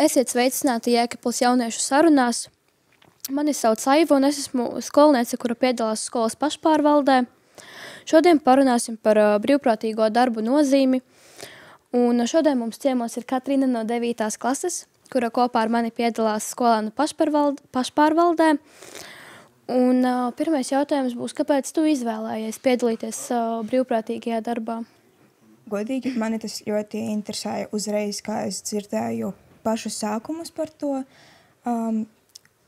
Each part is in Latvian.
Esiet sveicināti Jēkabpils jauniešu sarunās. Mani sauc Aiva un es esmu skolniece, kura piedalās skolas pašpārvaldē. Šodien parunāsim par brīvprātīgo darbu nozīmi. Un šodien mums ciemos ir Katrīna no 9. klases, kura kopā ar mani piedalās skolēnu pašpārvaldē. Un pirmais jautājums būs, kāpēc tu izvēlējies piedalīties brīvprātīgajā darbā? Godīgi, mani tas ļoti interesēja uzreiz, kā es dzirdēju pašus sākumus par to.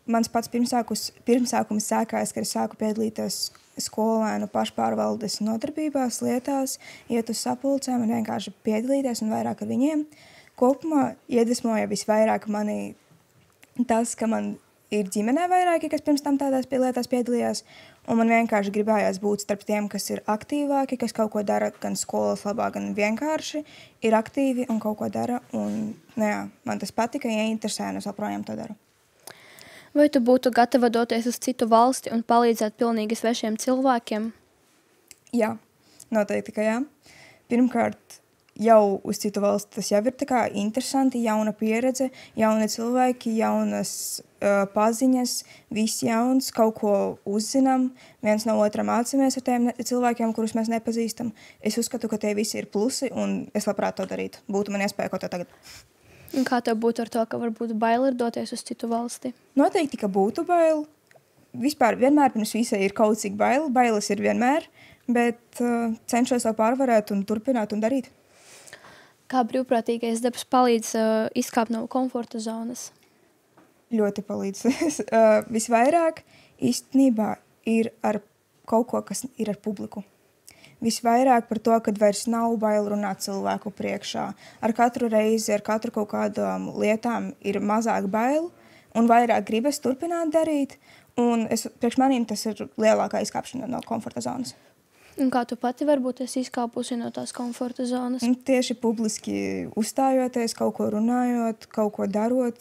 Mans pats pirmsākums sākās, kad es sāku piedalīties skolēnu pašpārvaldes nodarbībās, lietās, iet uz sapulcēm un vienkārši piedalīties un vairāk ar viņiem. Kopumā iedvesmoja visvairāk mani tas, ka man ir ģimenē vairāki, kas pirms tam tādās lietās piedalījās, un man vienkārši gribējās būt starp tiem, kas ir aktīvāki, kas kaut ko dara gan skolas labā, gan vienkārši ir aktīvi un kaut ko dara, un man tas patika, ieinteresēja, un es joprojām to daru. Vai tu būtu gatava doties uz citu valsti un palīdzēt pilnīgi svešiem cilvēkiem? Jā, noteikti, ka jā. Pirmkārt, jau uz citu valsti tas jau ir tā kā interesanti, jauna pieredze, jauni cilvēki, jaunas paziņas, viss jauns, kaut ko uzzinām, viens no otra mācāmies ar tiem cilvēkiem, kurus mēs nepazīstam. Es uzskatu, ka tie visi ir plusi, un es labprāt to darītu. Būtu man iespēja kaut to tagad. Un kā tev būtu ar to, ka varbūt bail ir doties uz citu valsti? Noteikti, ka būtu bail. Vispār vienmēr pirms visai ir kaut cik bail. Bailes ir vienmēr, bet cenšos to pārvarēt un turpināt un darīt. Kā brīvprātīgais darbs palīdz izkāpt no komforta zonas? Ļoti palīdz. Visvairāk īstenībā ir ar kaut ko, kas ir ar publiku. Visvairāk par to, kad vairs nav bail runāt cilvēku priekšā. Ar katru reizi, ar katru kaut kādām lietām ir mazāk bail un vairāk gribas turpināt darīt. Un priekš manīm tas ir lielākā izkāpšana no komforta zonas. Un kā tu pati varbūt esi izkāpusi no tās komforta zonas? Un tieši publiski uzstājoties, kaut ko runājot, kaut ko darot,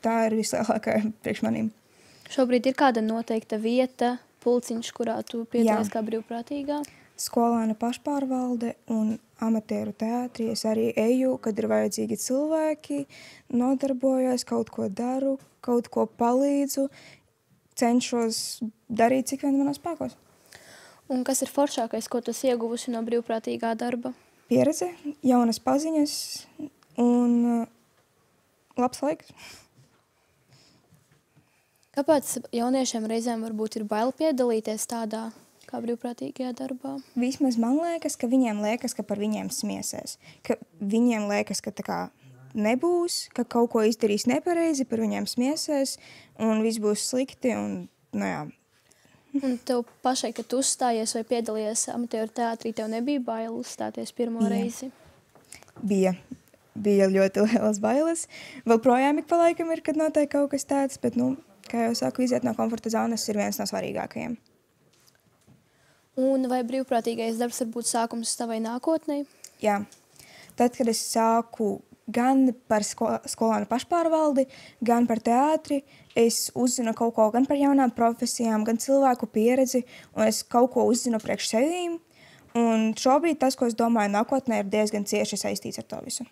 tā ir vislielākā priekš manīm. Šobrīd ir kāda noteikta vieta, pulciņš, kurā tu piedalies kā brīvprātīgā? Skolēnu pašpārvalde un amatieru teātri. Es arī eju, kad ir vajadzīgi cilvēki, nodarbojos, kaut ko daru, kaut ko palīdzu, cenšos darīt, cik vien manos spēkos. Un kas ir foršākais, ko tu esi ieguvusi no brīvprātīgā darba? Pieredze, jaunas paziņas un labs laiks. Kāpēc jauniešiem reizēm varbūt ir bail piedalīties tādā kā brīvprātīgajā darbā? Vismaz man liekas, ka viņiem liekas, ka par viņiem smiesēs. Ka viņiem liekas, ka tā kā nebūs, ka kaut ko izdarīs nepareizi, par viņiem smiesēs un viss būs slikti un, Un tev pašai, kad tu uzstājies vai piedalījies amatieru teātrī, tev nebija bail uzstāties pirmo reizi? Bija ļoti lielas bailes. Vēl projām ik pa laikam ir, kad notiek kaut kas tāds, bet, kā jau saku, iziet no komforta zonas ir viens no svarīgākajiem. Un vai brīvprātīgais darbs var būt sākums tavai nākotnei? Jā. Tad, kad es sāku gan par skolēnu pašpārvaldi, gan par teātri, es uzzinu kaut ko gan par jaunām profesijām, gan cilvēku pieredzi, un es kaut ko uzzinu priekš sevīm. Un šobrīd tas, ko es domāju nākotnē, ir diezgan cieši saistīts ar to visu.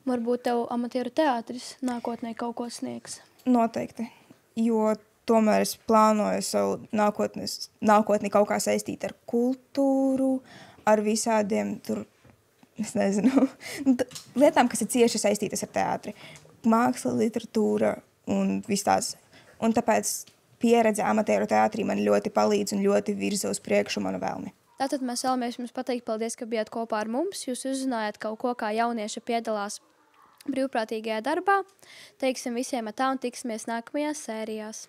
Varbūt tev amatieru teātris nākotnē kaut ko sniegs? Noteikti, jo tomēr es plānoju savu nākotni kaut kā saistīt ar kultūru, ar visādiem es nezinu, lietām, kas ir cieši saistītas ar teātri. Māksla, literatūra un viss tās. Un tāpēc pieredze amatieru teātrī man ļoti palīdz un ļoti virza uz priekšu manu vēlmi. Tātad mēs vēlamies jums pateikt paldies, ka bijāt kopā ar mums. Jūs uzzinājāt kaut ko, kā jaunieši piedalās brīvprātīgajā darbā. Teiksim visiem atā un tiksimies nākamajās sērijās.